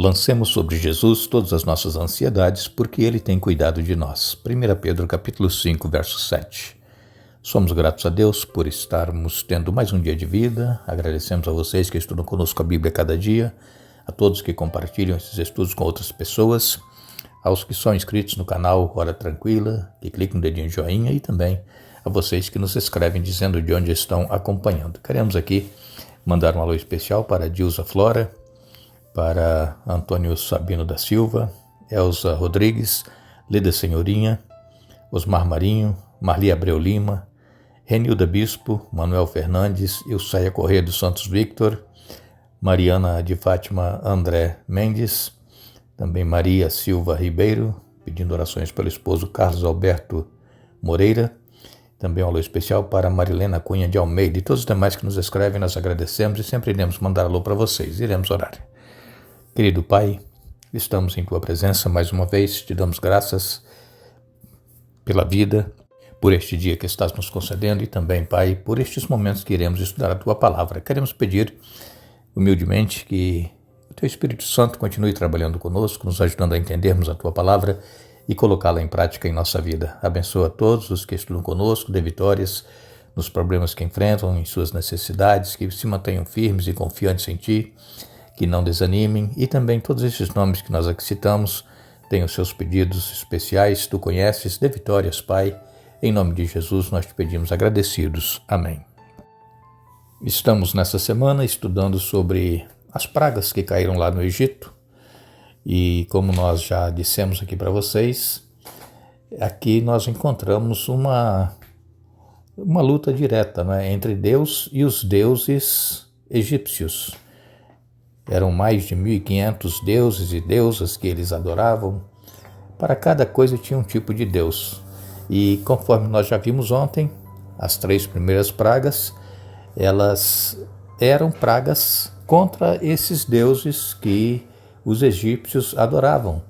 Lancemos sobre Jesus todas as nossas ansiedades, porque Ele tem cuidado de nós. 1 Pedro capítulo 5, verso 7. Somos gratos a Deus por estarmos tendo mais um dia de vida. Agradecemos a vocês que estudam conosco a Bíblia cada dia, a todos que compartilham esses estudos com outras pessoas, aos que são inscritos no canal Hora Tranquila, que clicam no dedinho de joinha, e também a vocês que nos escrevem dizendo de onde estão acompanhando. Queremos aqui mandar um alô especial para Dilza Flora, para Antônio Sabino da Silva, Elza Rodrigues, Leda Senhorinha, Osmar Marinho, Marli Abreu Lima, Renilda Bispo, Manuel Fernandes, Ilsaia Corrêa dos Santos Victor, Mariana de Fátima André Mendes, também Maria Silva Ribeiro, pedindo orações pelo esposo Carlos Alberto Moreira, também um alô especial para Marilena Cunha de Almeida e todos os demais que nos escrevem. Nós agradecemos e sempre iremos mandar alô para vocês. Iremos orar. Querido Pai, estamos em Tua presença mais uma vez, te damos graças pela vida, por este dia que estás nos concedendo e também, Pai, por estes momentos que iremos estudar a Tua Palavra. Queremos pedir humildemente que o Teu Espírito Santo continue trabalhando conosco, nos ajudando a entendermos a Tua Palavra e colocá-la em prática em nossa vida. Abençoa todos os que estudam conosco, dê vitórias nos problemas que enfrentam, em suas necessidades, que se mantenham firmes e confiantes em Ti, que não desanimem, e também todos esses nomes que nós aqui citamos têm os seus pedidos especiais, Tu conheces, dê vitórias, Pai. Em nome de Jesus nós te pedimos agradecidos. Amém. Estamos nessa semana estudando sobre as pragas que caíram lá no Egito, e como nós já dissemos aqui para vocês, aqui nós encontramos uma luta direta, né, entre Deus e os deuses egípcios. Eram mais de 1.500 deuses e deusas que eles adoravam. Para cada coisa tinha um tipo de deus. E conforme nós já vimos ontem, as 3 primeiras pragas, elas eram pragas contra esses deuses que os egípcios adoravam.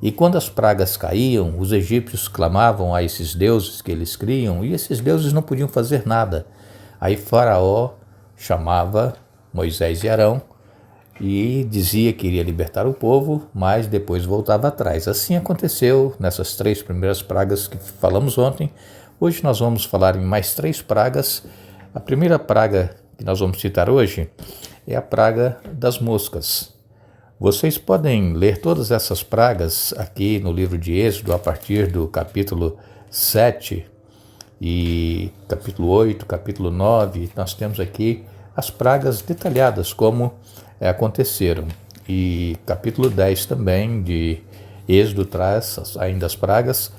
E quando as pragas caíam, os egípcios clamavam a esses deuses que eles criam, e esses deuses não podiam fazer nada. Aí Faraó chamava Moisés e Arão, e dizia que iria libertar o povo, mas depois voltava atrás. Assim aconteceu nessas 3 primeiras pragas que falamos ontem. Hoje nós vamos falar em mais 3 pragas. A primeira praga que nós vamos citar hoje é a praga das moscas. Vocês podem ler todas essas pragas aqui no livro de Êxodo, a partir do capítulo 7 e capítulo 8, capítulo 9. Nós temos aqui as pragas detalhadas, como aconteceram. E capítulo 10 também de Êxodo traz ainda as pragas.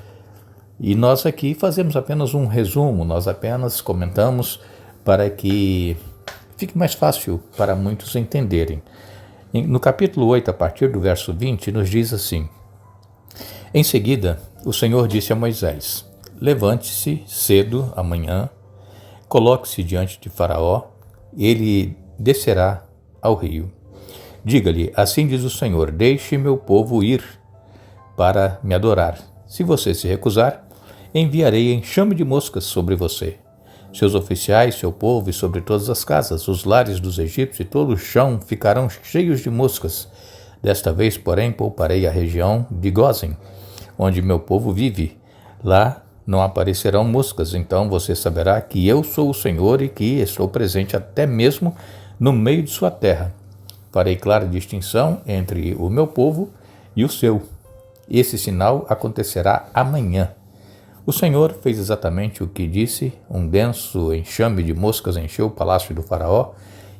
E nós aqui fazemos apenas um resumo, nós apenas comentamos para que fique mais fácil para muitos entenderem. No capítulo 8, a partir do verso 20, nos diz assim: Em seguida, o Senhor disse a Moisés: Levante-se cedo amanhã, coloque-se diante de Faraó, ele descerá ao rio. Diga-lhe, assim diz o Senhor, deixe meu povo ir para me adorar. Se você se recusar, enviarei enxame de moscas sobre você, seus oficiais, seu povo e sobre todas as casas, os lares dos egípcios e todo o chão ficarão cheios de moscas. Desta vez, porém, pouparei a região de Gósen, onde meu povo vive. Lá não aparecerão moscas, então você saberá que eu sou o Senhor e que estou presente até mesmo no meio de sua terra. Farei clara distinção entre o meu povo e o seu. Esse sinal acontecerá amanhã. O Senhor fez exatamente o que disse. Um denso enxame de moscas encheu o palácio do faraó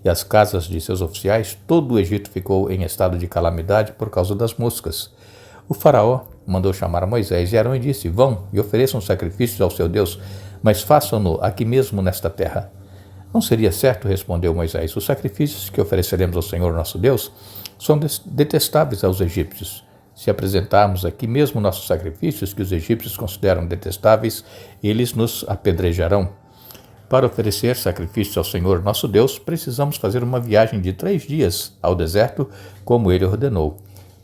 e as casas de seus oficiais. Todo o Egito ficou em estado de calamidade por causa das moscas. O faraó mandou chamar Moisés e Arão e disse: Vão e ofereçam sacrifícios ao seu Deus, mas façam-no aqui mesmo nesta terra. Não seria certo, respondeu Moisés, os sacrifícios que ofereceremos ao Senhor nosso Deus são detestáveis aos egípcios. Se apresentarmos aqui mesmo nossos sacrifícios que os egípcios consideram detestáveis, eles nos apedrejarão. Para oferecer sacrifícios ao Senhor nosso Deus, precisamos fazer uma viagem de 3 dias ao deserto, como ele ordenou.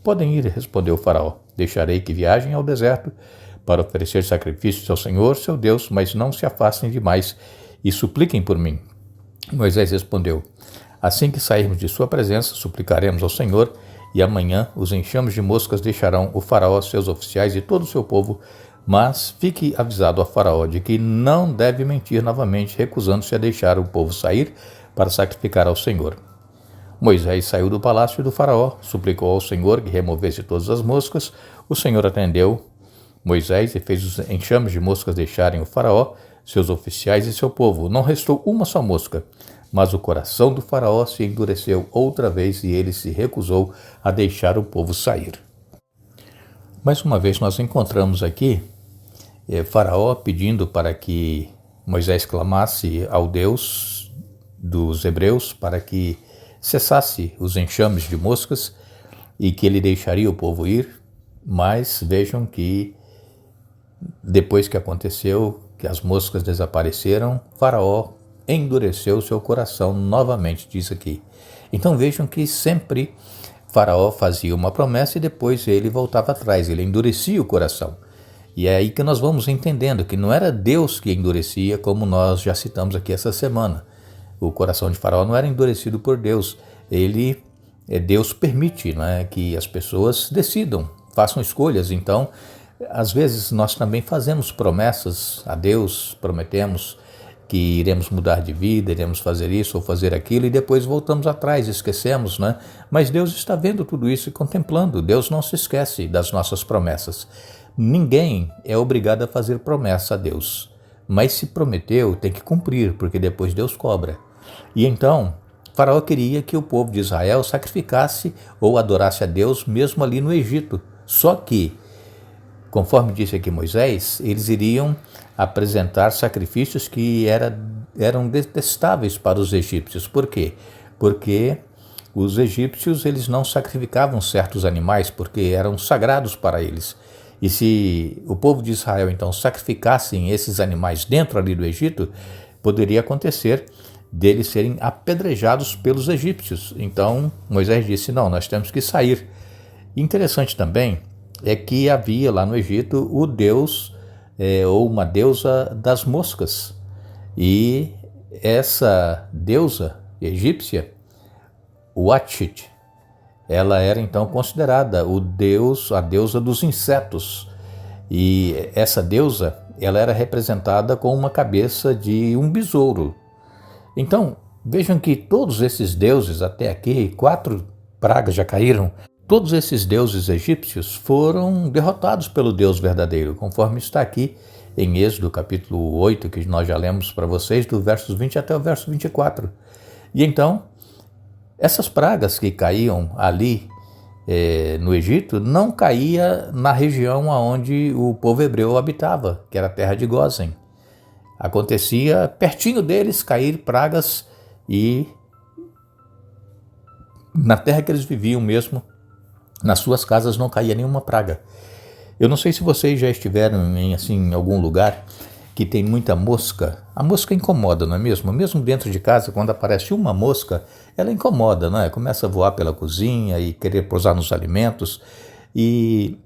Podem ir, respondeu o faraó. Deixarei que viajem ao deserto para oferecer sacrifícios ao Senhor, seu Deus, mas não se afastem demais e supliquem por mim. Moisés respondeu: Assim que sairmos de sua presença, suplicaremos ao Senhor e amanhã os enxames de moscas deixarão o faraó, seus oficiais e todo o seu povo, mas fique avisado a faraó de que não deve mentir novamente, recusando-se a deixar o povo sair para sacrificar ao Senhor. Moisés saiu do palácio do faraó, suplicou ao Senhor que removesse todas as moscas. O Senhor atendeu Moisés e fez os enxames de moscas deixarem o faraó, seus oficiais e seu povo. Não restou uma só mosca, mas o coração do faraó se endureceu outra vez e ele se recusou a deixar o povo sair. Mais uma vez nós encontramos aqui Faraó pedindo para que Moisés clamasse ao Deus dos hebreus para que cessasse os enxames de moscas e que ele deixaria o povo ir, mas vejam que depois que aconteceu, que as moscas desapareceram, Faraó endureceu seu coração novamente, diz aqui. Então vejam que sempre Faraó fazia uma promessa e depois ele voltava atrás, ele endurecia o coração. E é aí que nós vamos entendendo que não era Deus que endurecia, como nós já citamos aqui essa semana. O coração de Faraó não era endurecido por Deus. Deus permite, não é, que as pessoas decidam, façam escolhas. Então, às vezes nós também fazemos promessas a Deus, prometemos que iremos mudar de vida, iremos fazer isso ou fazer aquilo e depois voltamos atrás, esquecemos, né? Mas Deus está vendo tudo isso e contemplando. Deus não se esquece das nossas promessas. Ninguém é obrigado a fazer promessa a Deus, mas se prometeu, tem que cumprir, porque depois Deus cobra. E então, Faraó queria que o povo de Israel sacrificasse ou adorasse a Deus mesmo ali no Egito. Só que, conforme disse aqui Moisés, eles iriam apresentar sacrifícios que eram detestáveis para os egípcios. Por quê? Porque os egípcios eles não sacrificavam certos animais porque eram sagrados para eles. E se o povo de Israel então sacrificassem esses animais dentro ali do Egito, poderia acontecer deles serem apedrejados pelos egípcios. Então Moisés disse, não, nós temos que sair. Interessante também é que havia lá no Egito o deus ou uma deusa das moscas. E essa deusa egípcia, Uatchit, ela era então considerada a deusa dos insetos. E essa deusa, ela era representada com uma cabeça de um besouro. Então, vejam que todos esses deuses até aqui, 4 pragas já caíram, todos esses deuses egípcios foram derrotados pelo Deus verdadeiro, conforme está aqui em Êxodo capítulo 8, que nós já lemos para vocês, do versos 20 até o verso 24. E então, essas pragas que caíam ali no Egito não caía na região onde o povo hebreu habitava, que era a terra de Gósen. Acontecia pertinho deles cair pragas e na terra que eles viviam mesmo, nas suas casas não caía nenhuma praga. Eu não sei se vocês já estiveram em algum lugar que tem muita mosca. A mosca incomoda, não é mesmo? Mesmo dentro de casa, quando aparece uma mosca, ela incomoda, não é? Começa a voar pela cozinha e querer pousar nos alimentos. E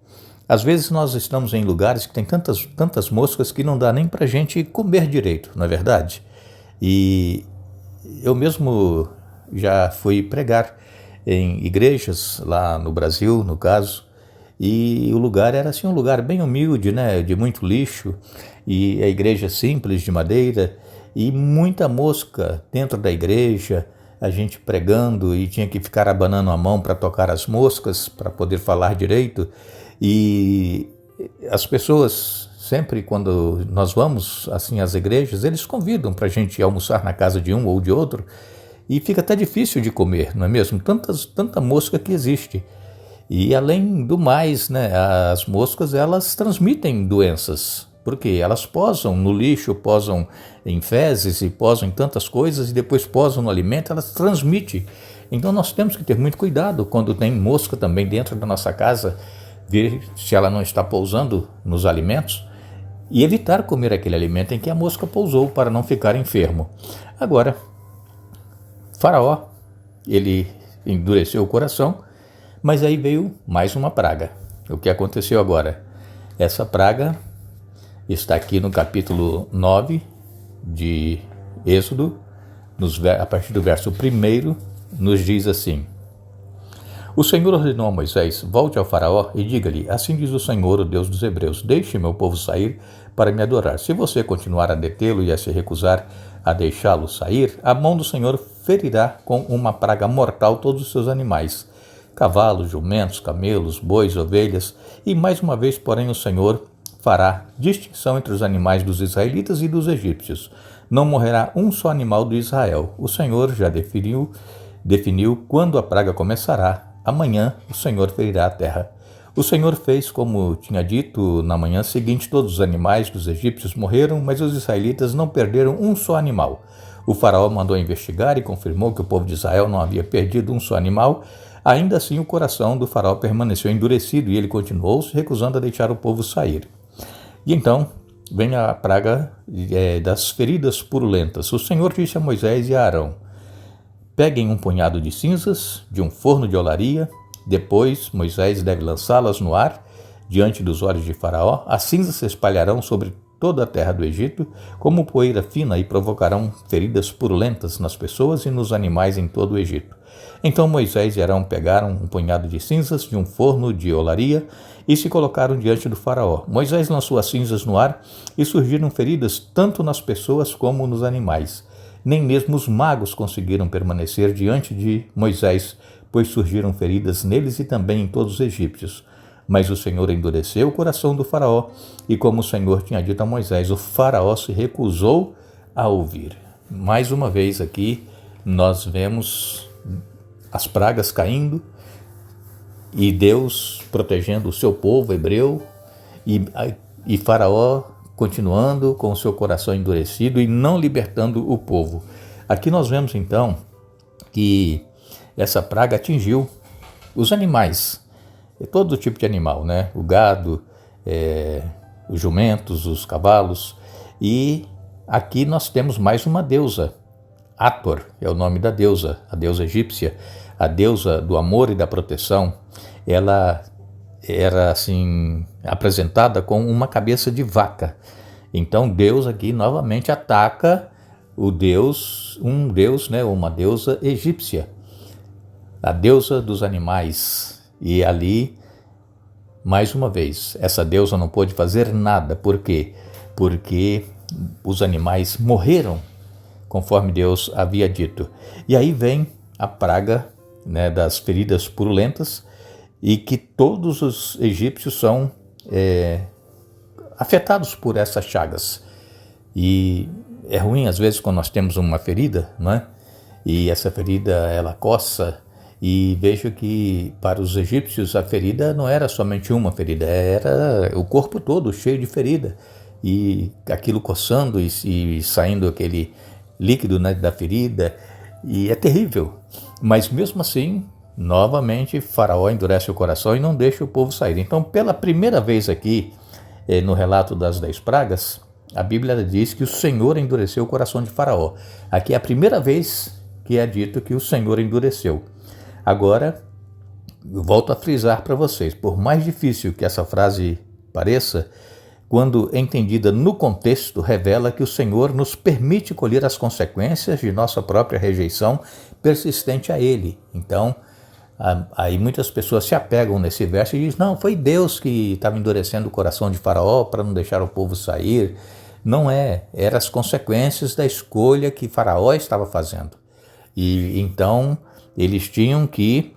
às vezes nós estamos em lugares que tem tantas moscas que não dá nem para a gente comer direito, não é verdade? E eu mesmo já fui pregar em igrejas lá no Brasil, no caso, e o lugar era assim um lugar bem humilde, né, de muito lixo, e a igreja simples de madeira, e muita mosca dentro da igreja, a gente pregando e tinha que ficar abanando a mão para tocar as moscas, para poder falar direito. E as pessoas, sempre quando nós vamos assim às igrejas, eles convidam para a gente almoçar na casa de um ou de outro, e fica até difícil de comer, não é mesmo? Tanta mosca que existe. E além do mais, né, as moscas elas transmitem doenças, porque elas posam no lixo, posam em fezes e posam em tantas coisas e depois posam no alimento, elas transmitem. Então nós temos que ter muito cuidado quando tem mosca também dentro da nossa casa, ver se ela não está pousando nos alimentos e evitar comer aquele alimento em que a mosca pousou para não ficar enfermo. Agora, Faraó, ele endureceu o coração, mas aí veio mais uma praga. O que aconteceu agora? Essa praga está aqui no capítulo 9 de Êxodo, a partir do verso 1, nos diz assim: O Senhor ordenou a Moisés: volte ao faraó e diga-lhe, assim diz o Senhor, o Deus dos hebreus, deixe meu povo sair para me adorar. Se você continuar a detê-lo e a se recusar a deixá-lo sair, a mão do Senhor ferirá com uma praga mortal todos os seus animais, cavalos, jumentos, camelos, bois, ovelhas, e mais uma vez, porém, o Senhor fará distinção entre os animais dos israelitas e dos egípcios. Não morrerá um só animal de Israel. O Senhor já definiu quando a praga começará. Amanhã o Senhor ferirá a terra. O Senhor fez como tinha dito. Na manhã seguinte, todos os animais dos egípcios morreram, mas os israelitas não perderam um só animal. O faraó mandou investigar e confirmou que o povo de Israel não havia perdido um só animal. Ainda assim, o coração do faraó permaneceu endurecido e ele continuou se recusando a deixar o povo sair. E então vem a praga das feridas purulentas. O Senhor disse a Moisés e a Arão: peguem um punhado de cinzas de um forno de olaria. Depois Moisés deve lançá-las no ar diante dos olhos de Faraó. As cinzas se espalharão sobre toda a terra do Egito como poeira fina e provocarão feridas purulentas nas pessoas e nos animais em todo o Egito. Então Moisés e Arão pegaram um punhado de cinzas de um forno de olaria e se colocaram diante do faraó. Moisés lançou as cinzas no ar e surgiram feridas tanto nas pessoas como nos animais. Nem mesmo os magos conseguiram permanecer diante de Moisés, pois surgiram feridas neles e também em todos os egípcios. Mas o Senhor endureceu o coração do faraó e, como o Senhor tinha dito a Moisés, o faraó se recusou a ouvir. Mais uma vez aqui nós vemos as pragas caindo e Deus protegendo o seu povo hebreu e Faraó continuando com o seu coração endurecido e não libertando o povo. Aqui nós vemos então que essa praga atingiu os animais, todo tipo de animal, né? O gado, os jumentos, os cavalos. E aqui nós temos mais uma deusa, Hathor é o nome da deusa, a deusa egípcia, a deusa do amor e da proteção. Ela era assim apresentada com uma cabeça de vaca. Então Deus aqui novamente ataca um deus, né, uma deusa egípcia, a deusa dos animais. E ali, mais uma vez, essa deusa não pôde fazer nada. Por quê? Porque os animais morreram, conforme Deus havia dito. E aí vem a praga, né, das feridas purulentas, e que todos os egípcios são afetados por essas chagas. E é ruim às vezes quando nós temos uma ferida, né? E essa ferida ela coça, e vejo que para os egípcios a ferida não era somente uma ferida, era o corpo todo cheio de ferida, e aquilo coçando e saindo aquele líquido, né, da ferida, e é terrível. Mas mesmo assim, novamente, Faraó endurece o coração e não deixa o povo sair. Então, pela primeira vez aqui, no relato das 10 pragas, a Bíblia diz que o Senhor endureceu o coração de Faraó. Aqui é a primeira vez que é dito que o Senhor endureceu. Agora, eu volto a frisar para vocês, por mais difícil que essa frase pareça, quando entendida no contexto, revela que o Senhor nos permite colher as consequências de nossa própria rejeição persistente a Ele. Então, aí muitas pessoas se apegam nesse verso e dizem: não, foi Deus que estava endurecendo o coração de Faraó para não deixar o povo sair. Não é, eram as consequências da escolha que Faraó estava fazendo. E então eles tinham que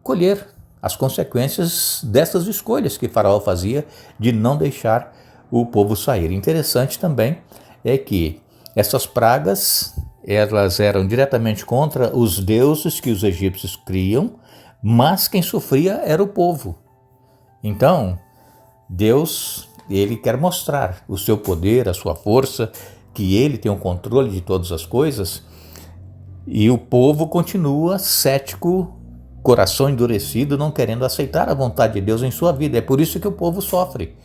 colher as consequências dessas escolhas que Faraó fazia de não deixar o povo sair. Interessante também é que essas pragas, elas eram diretamente contra os deuses que os egípcios criam, mas quem sofria era o povo. Então, Deus, ele quer mostrar o seu poder, a sua força, que ele tem o controle de todas as coisas, e o povo continua cético, coração endurecido, não querendo aceitar a vontade de Deus em sua vida. É por isso que o povo sofre.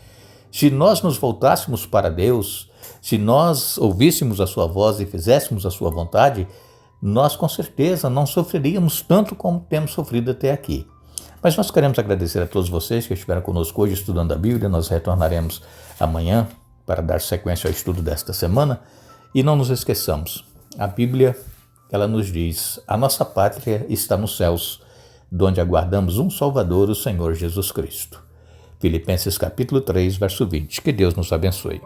Se nós nos voltássemos para Deus, se nós ouvíssemos a sua voz e fizéssemos a sua vontade, nós com certeza não sofreríamos tanto como temos sofrido até aqui. Mas nós queremos agradecer a todos vocês que estiveram conosco hoje estudando a Bíblia. Nós retornaremos amanhã para dar sequência ao estudo desta semana. E não nos esqueçamos, a Bíblia, ela nos diz: a nossa pátria está nos céus. donde aguardamos um Salvador, o Senhor Jesus Cristo. Filipenses capítulo 3, verso 20. Que Deus nos abençoe.